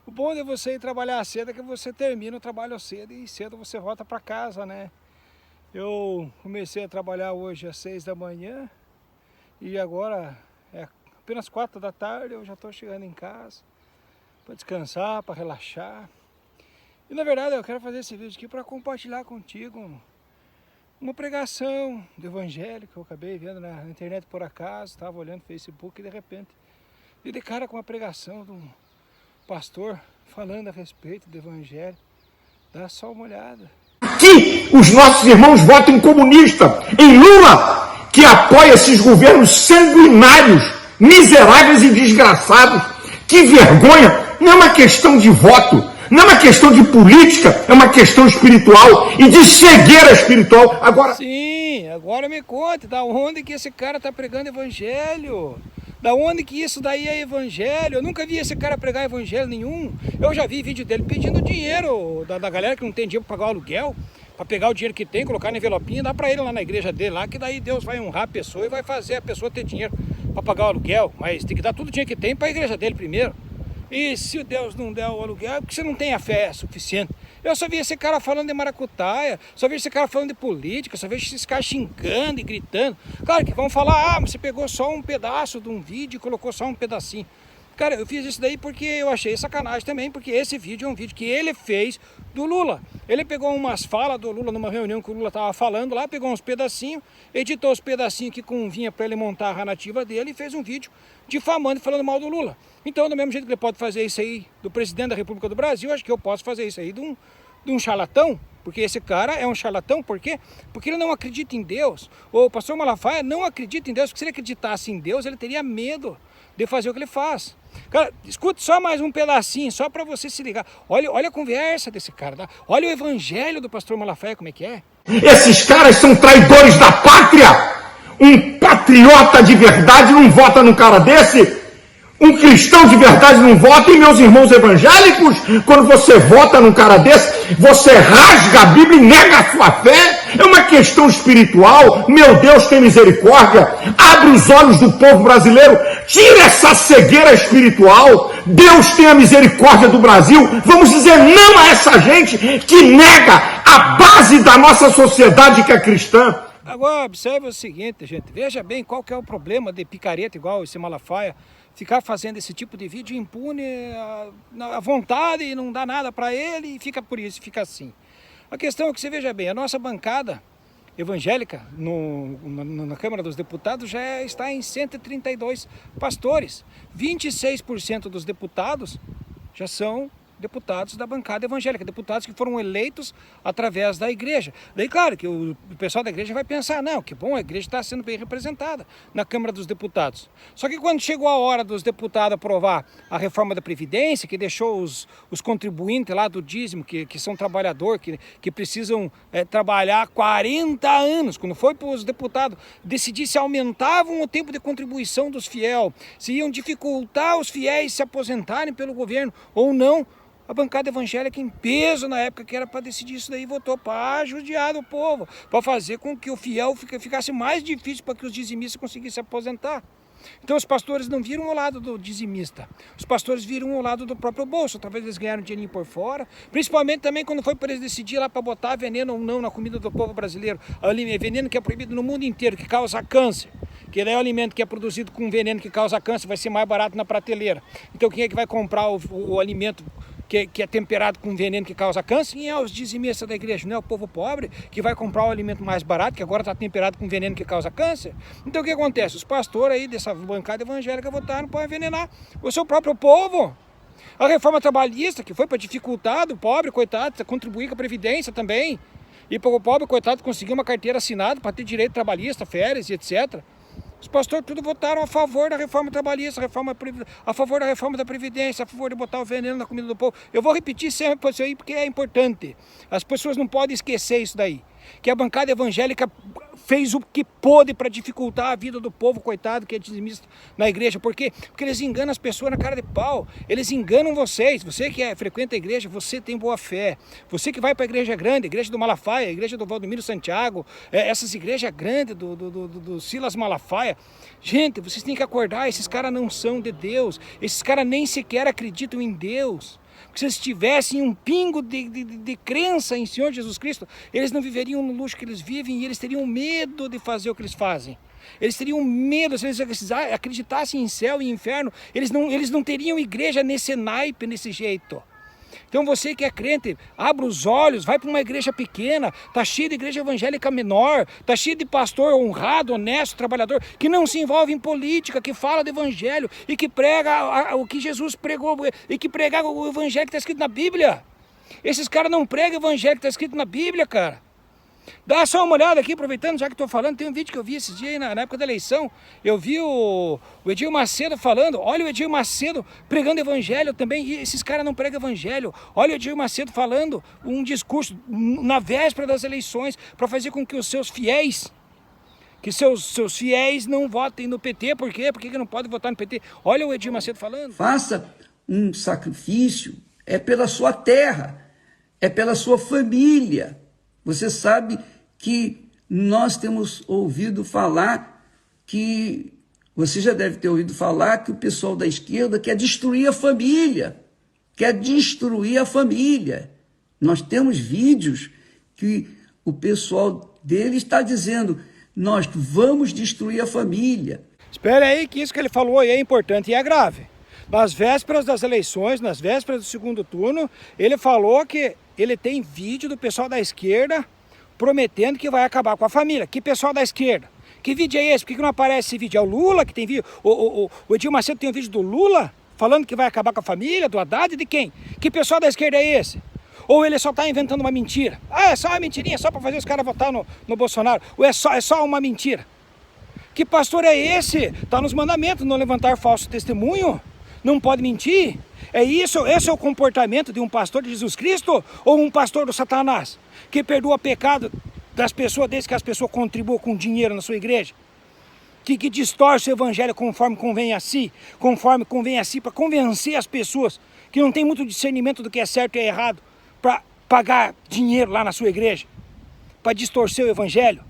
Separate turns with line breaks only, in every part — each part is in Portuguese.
O bom de você ir trabalhar cedo é que você termina o trabalho cedo e cedo você volta para casa, né? Eu comecei a trabalhar hoje às 6 da manhã e agora é apenas 4 da tarde, eu já estou chegando em casa para descansar, para relaxar. E na verdade eu quero fazer esse vídeo aqui para compartilhar contigo uma pregação do evangelho que eu acabei vendo na internet por acaso, estava olhando no Facebook e de repente me dei cara com uma pregação de um pastor falando a respeito do evangelho. Dá só uma olhada.
Que os nossos irmãos votem comunista em Lula, que apoia esses governos sanguinários, miseráveis e desgraçados. Que vergonha! Não é uma questão de voto, não é uma questão de política, é uma questão espiritual e de cegueira espiritual. Agora,
sim, agora me conte, da onde que esse cara está pregando evangelho? Da onde que isso daí é evangelho? Eu nunca vi esse cara pregar evangelho nenhum. Eu já vi vídeo dele pedindo dinheiro da galera que não tem dinheiro para pagar o aluguel, para pegar o dinheiro que tem, colocar na envelopinha e dar para ele lá na igreja dele, lá, que daí Deus vai honrar a pessoa e vai fazer a pessoa ter dinheiro para pagar o aluguel. Mas tem que dar tudo o dinheiro que tem para a igreja dele primeiro. E se Deus não der o aluguel, é porque você não tem a fé suficiente. Eu só vi esse cara falando de maracutaia, só vi esse cara falando de política, só vi esse cara xingando e gritando. Claro que vão falar, mas você pegou só um pedaço de um vídeo e colocou só um pedacinho. Cara, eu fiz isso daí porque eu achei sacanagem também, porque esse vídeo é um vídeo que ele fez do Lula. Ele pegou umas falas do Lula numa reunião que o Lula estava falando lá, pegou uns pedacinhos, editou os pedacinhos que convinha para ele montar a narrativa dele e fez um vídeo difamando e falando mal do Lula. Então, do mesmo jeito que ele pode fazer isso aí do presidente da República do Brasil, acho que eu posso fazer isso aí de um charlatão, porque esse cara é um charlatão. Por quê? Porque ele não acredita em Deus. O pastor Malafaia não acredita em Deus, porque se ele acreditasse em Deus, ele teria medo de fazer o que ele faz. Cara, escute só mais um pedacinho, só para você se ligar. Olha a conversa desse cara, tá? Olha o evangelho do pastor Malafaia, como é que é.
esses caras são traidores da pátria. Um patriota de verdade não vota num cara desse. Um cristão de verdade não vota. E meus irmãos evangélicos, quando você vota num cara desse, você rasga a Bíblia e nega a sua fé. É uma questão espiritual. Meu Deus, tem misericórdia. Abre os olhos do povo brasileiro. Tira essa cegueira espiritual. Deus tenha misericórdia do Brasil. Vamos dizer não a essa gente que nega a base da nossa sociedade, que é cristã.
Agora, observe o seguinte, gente. Veja bem qual que é o problema de picareta igual esse Malafaia ficar fazendo esse tipo de vídeo impune à vontade e não dá nada para ele e fica por isso, fica assim. A questão é que você veja bem, a nossa bancada evangélica na Câmara dos Deputados já está em 132 pastores. 26% dos deputados já são deputados da bancada evangélica, deputados que foram eleitos através da igreja. Daí, claro, que o pessoal da igreja vai pensar, não, que bom, a igreja está sendo bem representada na Câmara dos Deputados. Só que quando chegou a hora dos deputados aprovar a reforma da Previdência, que deixou os contribuintes lá do dízimo, que são trabalhadores, que precisam trabalhar 40 anos, quando foi para os deputados decidir se aumentavam o tempo de contribuição dos fiéis, se iam dificultar os fiéis se aposentarem pelo governo ou não, a bancada evangélica em peso na época que era para decidir isso daí votou para judiar o povo, para fazer com que o fiel ficasse mais difícil para que os dizimistas conseguissem se aposentar. Então os pastores não viram o lado do dizimista, os pastores viram o lado do próprio bolso. Talvez eles ganharam dinheirinho por fora, principalmente também quando foi para eles decidir lá para botar veneno ou não na comida do povo brasileiro, veneno que é proibido no mundo inteiro, que causa câncer, que é o alimento que é produzido com veneno que causa câncer, vai ser mais barato na prateleira. Então quem é que vai comprar o alimento que é temperado com veneno que causa câncer? E é os dizimistas da igreja, não é o povo pobre que vai comprar o alimento mais barato, que agora está temperado com veneno que causa câncer? Então o que acontece? Os pastores aí dessa bancada evangélica votaram para envenenar o seu próprio povo. A reforma trabalhista, que foi para dificultar do pobre, coitado, contribuir com a Previdência também, e para o pobre, coitado, conseguir uma carteira assinada para ter direito trabalhista, férias e etc. Os pastores tudo votaram a favor da reforma trabalhista, a favor da reforma da Previdência, a favor de botar o veneno na comida do povo. Eu vou repetir sempre isso aí porque é importante. As pessoas não podem esquecer isso daí. Que a bancada evangélica fez o que pôde para dificultar a vida do povo, coitado, que é dizimista na igreja. Por quê? Porque eles enganam as pessoas na cara de pau. Eles enganam vocês. Você que frequenta a igreja, você tem boa fé. Você que vai para a igreja grande, a igreja do Malafaia, a igreja do Valdomiro Santiago, essas igrejas grandes do Silas Malafaia. Gente, vocês têm que acordar, esses caras não são de Deus. Esses caras nem sequer acreditam em Deus. Se eles tivessem um pingo de crença em Senhor Jesus Cristo, eles não viveriam no luxo que eles vivem e eles teriam medo de fazer o que eles fazem. Eles teriam medo, se eles acreditassem em céu e inferno, eles não teriam igreja nesse naipe, nesse jeito. Então você que é crente, abra os olhos, vai para uma igreja pequena, tá cheio de igreja evangélica menor, tá cheio de pastor honrado, honesto, trabalhador, que não se envolve em política, que fala do evangelho e que prega o que Jesus pregou e que prega o evangelho que está escrito na Bíblia. Esses caras não pregam o evangelho que está escrito na Bíblia, cara. Dá só uma olhada aqui, aproveitando, já que estou falando, tem um vídeo que eu vi esses dias aí, na época da eleição, eu vi o Edir Macedo falando, olha o Edir Macedo pregando evangelho também, e esses caras não pregam evangelho, olha o Edir Macedo falando um discurso na véspera das eleições, para fazer com que os seus fiéis, seus fiéis não votem no PT, por quê? Por que não pode votar no PT? Olha o Edir Macedo falando.
Faça um sacrifício, é pela sua terra, é pela sua família. Você sabe que nós temos ouvido falar que, você já deve ter ouvido falar que o pessoal da esquerda quer destruir a família, Nós temos vídeos que o pessoal dele está dizendo, nós vamos destruir a família.
Espera aí que isso que ele falou aí é importante e é grave. Nas vésperas das eleições, nas vésperas do segundo turno, ele falou que ele tem vídeo do pessoal da esquerda prometendo que vai acabar com a família. Que pessoal da esquerda? Que vídeo é esse? Por que não aparece esse vídeo? É o Lula que tem vídeo? O Edir Macedo tem um vídeo do Lula falando que vai acabar com a família, do Haddad, de quem? Que pessoal da esquerda é esse? Ou ele só está inventando uma mentira? Ah, é só uma mentirinha, só para fazer os caras votar no Bolsonaro? Ou é só uma mentira? Que pastor é esse? Está nos mandamentos, não levantar falso testemunho? Não pode mentir? Esse é o comportamento de um pastor de Jesus Cristo ou um pastor do Satanás? Que perdoa pecado das pessoas desde que as pessoas contribuam com dinheiro na sua igreja? Que distorce o evangelho conforme convém a si, para convencer as pessoas que não tem muito discernimento do que é certo e é errado, para pagar dinheiro lá na sua igreja, para distorcer o evangelho.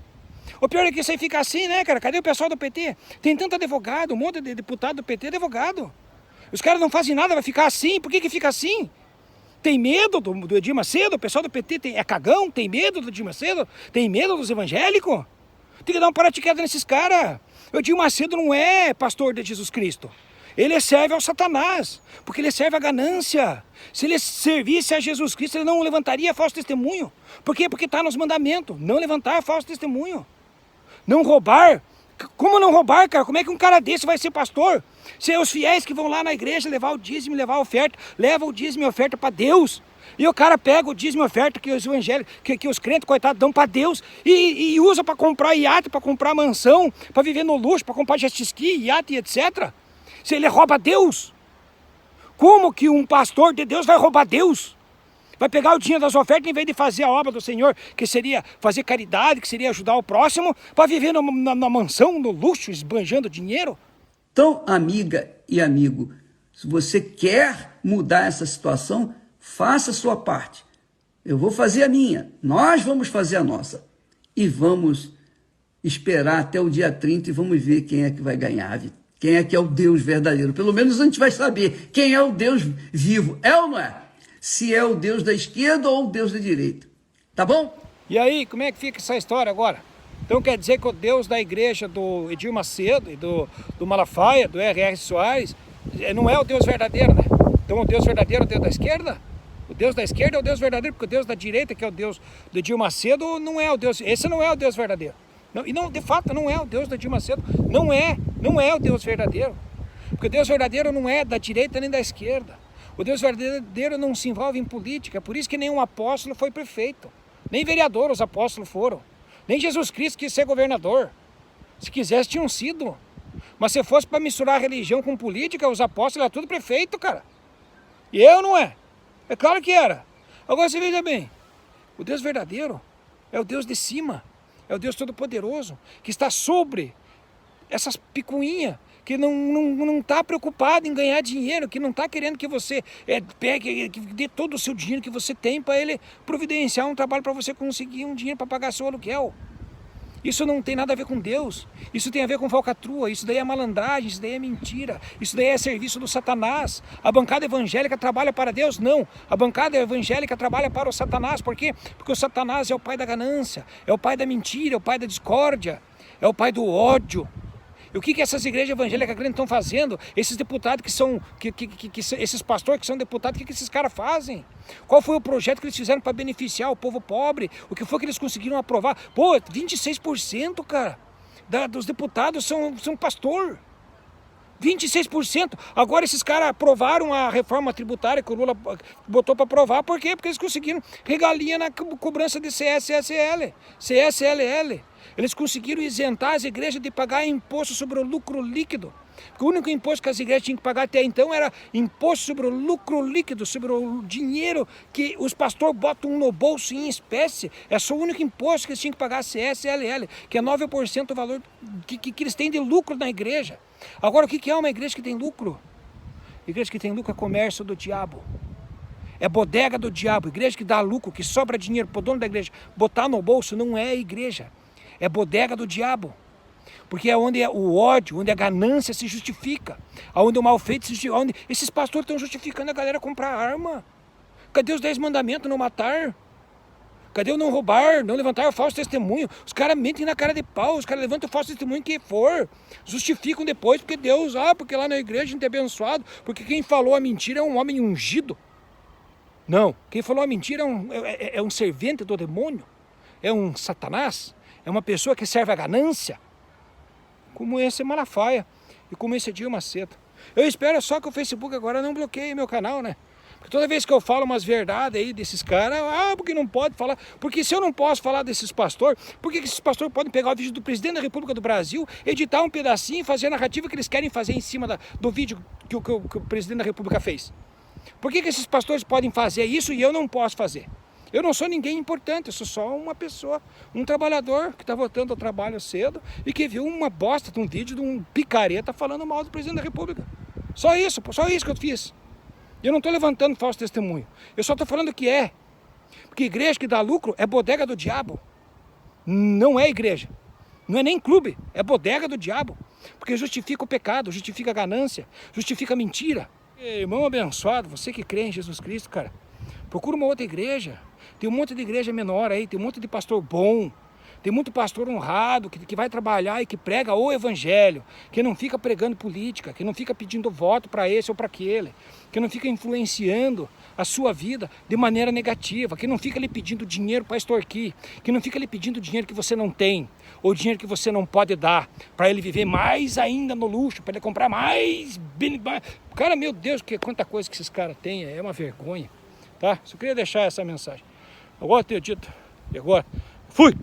O pior é que isso aí fica assim, né, cara? Cadê o pessoal do PT? Tem tanto advogado, um monte de deputado do PT é advogado. Os caras não fazem nada, vai ficar assim. Por que fica assim? Tem medo do Edir Macedo? O pessoal do PT é cagão? Tem medo do Edir Macedo? Tem medo dos evangélicos? Tem que dar uma paraticada nesses caras. O Edir Macedo não é pastor de Jesus Cristo. Ele serve ao Satanás, porque ele serve à ganância. Se ele servisse a Jesus Cristo, ele não levantaria falso testemunho. Por quê? Porque está nos mandamentos. Não levantar falso testemunho. Não roubar. Como não roubar, cara? Como é que um cara desse vai ser pastor? Se é os fiéis que vão lá na igreja levar o dízimo, levar a oferta, leva o dízimo e a oferta para Deus. E o cara pega o dízimo e a oferta que os evangélicos, que os crentes, coitados, dão para Deus e usa para comprar iate, para comprar mansão, para viver no luxo, para comprar jet ski, iate, etc. Se ele rouba Deus, como que um pastor de Deus vai roubar Deus? Vai pegar o dinheiro das ofertas em vez de fazer a obra do Senhor, que seria fazer caridade, que seria ajudar o próximo, para viver na mansão, no luxo, esbanjando dinheiro?
Então, amiga e amigo, se você quer mudar essa situação, faça a sua parte. Eu vou fazer a minha, nós vamos fazer a nossa. E vamos esperar até o dia 30 e vamos ver quem é que vai ganhar, quem é que é o Deus verdadeiro. Pelo menos a gente vai saber quem é o Deus vivo, é ou não é? Se é o Deus da esquerda ou o Deus da direita. Tá bom?
E aí, como é que fica essa história agora? Então quer dizer que o Deus da igreja do Edir Macedo e do Malafaia, do R.R. Soares, não é o Deus verdadeiro, né? Então o Deus verdadeiro é o Deus da esquerda? O Deus da esquerda é o Deus verdadeiro, porque o Deus da direita, que é o Deus do Edir Macedo, não é o Deus. Esse não é o Deus verdadeiro. Não, e não, de fato não é o Deus do Edir Macedo. Não é o Deus verdadeiro. Porque o Deus verdadeiro não é da direita nem da esquerda. O Deus verdadeiro não se envolve em política, por isso que nenhum apóstolo foi prefeito. Nem vereador os apóstolos foram. Nem Jesus Cristo quis ser governador. Se quisesse, tinham sido. Mas se fosse para misturar religião com política, os apóstolos eram tudo prefeito, cara. E eu não é. É claro que era. Agora você veja bem, o Deus verdadeiro é o Deus de cima. é o Deus Todo-Poderoso, que está sobre essas picuinhas, que não está preocupado em ganhar dinheiro, que não está querendo que você pegue, que dê todo o seu dinheiro que você tem para ele providenciar um trabalho para você conseguir um dinheiro para pagar seu aluguel. Isso não tem nada a ver com Deus, isso tem a ver com falcatrua, isso daí é malandragem, isso daí é mentira, isso daí é serviço do Satanás. A bancada evangélica trabalha para Deus? Não, a bancada evangélica trabalha para o Satanás. Por quê? Porque o Satanás é o pai da ganância, é o pai da mentira, é o pai da discórdia, é o pai do ódio. E o que essas igrejas evangélicas grandes estão fazendo? Esses deputados que são, esses pastores que são deputados, o que esses caras fazem? Qual foi o projeto que eles fizeram para beneficiar o povo pobre? O que foi que eles conseguiram aprovar? Pô, 26%, cara, dos deputados são pastor. 26%. Agora esses caras aprovaram a reforma tributária que o Lula botou para aprovar. Por quê? Porque eles conseguiram regalia na cobrança de CSLL. Eles conseguiram isentar as igrejas de pagar imposto sobre o lucro líquido. Porque o único imposto que as igrejas tinham que pagar até então era imposto sobre o lucro líquido, sobre o dinheiro que os pastores botam no bolso em espécie. É só o único imposto que eles tinham que pagar, a CSLL, que é 9% do valor que eles têm de lucro na igreja. Agora, o que é uma igreja que tem lucro? Igreja que tem lucro é comércio do diabo. É bodega do diabo. Igreja que dá lucro, que sobra dinheiro para o dono da igreja botar no bolso, não é igreja. É bodega do diabo. Porque é onde o ódio, onde a ganância se justifica, onde o mal feito se justifica, onde esses pastores estão justificando a galera comprar arma. Cadê os 10 mandamentos? Não matar? Cadê o não roubar, não levantar falso testemunho? Os caras mentem na cara de pau, os caras levantam falso testemunho que for. Justificam depois, porque Deus, porque lá na igreja a gente é abençoado, porque quem falou a mentira é um homem ungido. Não, quem falou a mentira é um servente do demônio, é um Satanás, é uma pessoa que serve a ganância, como esse Malafaia e como esse Edir Macedo. Eu espero só que o Facebook agora não bloqueie meu canal, né? Porque toda vez que eu falo umas verdades aí desses caras, porque não pode falar. Porque se eu não posso falar desses pastores, por que esses pastores podem pegar o vídeo do presidente da República do Brasil, editar um pedacinho e fazer a narrativa que eles querem fazer em cima do vídeo que o presidente da República fez? Por que esses pastores podem fazer isso e eu não posso fazer? Eu não sou ninguém importante, eu sou só uma pessoa, um trabalhador que está voltando ao trabalho cedo e que viu uma bosta de um vídeo de um picareta falando mal do presidente da República. Só isso que eu fiz. Eu não estou levantando falso testemunho, eu só estou falando que é. Porque igreja que dá lucro é bodega do diabo. Não é igreja, não é nem clube, é bodega do diabo. Porque justifica o pecado, justifica a ganância, justifica a mentira. Irmão abençoado, você que crê em Jesus Cristo, cara, procura uma outra igreja. Tem um monte de igreja menor aí, tem um monte de pastor bom, tem muito pastor honrado que vai trabalhar e que prega o evangelho, que não fica pregando política, que não fica pedindo voto para esse ou para aquele, que não fica influenciando a sua vida de maneira negativa, que não fica lhe pedindo dinheiro para extorquir, que não fica lhe pedindo dinheiro que você não tem, ou dinheiro que você não pode dar, para ele viver mais ainda no luxo, para ele comprar mais. Cara, meu Deus, quanta coisa que esses caras têm, é uma vergonha. Tá? Só queria deixar essa mensagem. Agora eu tenho dito. E agora, fui!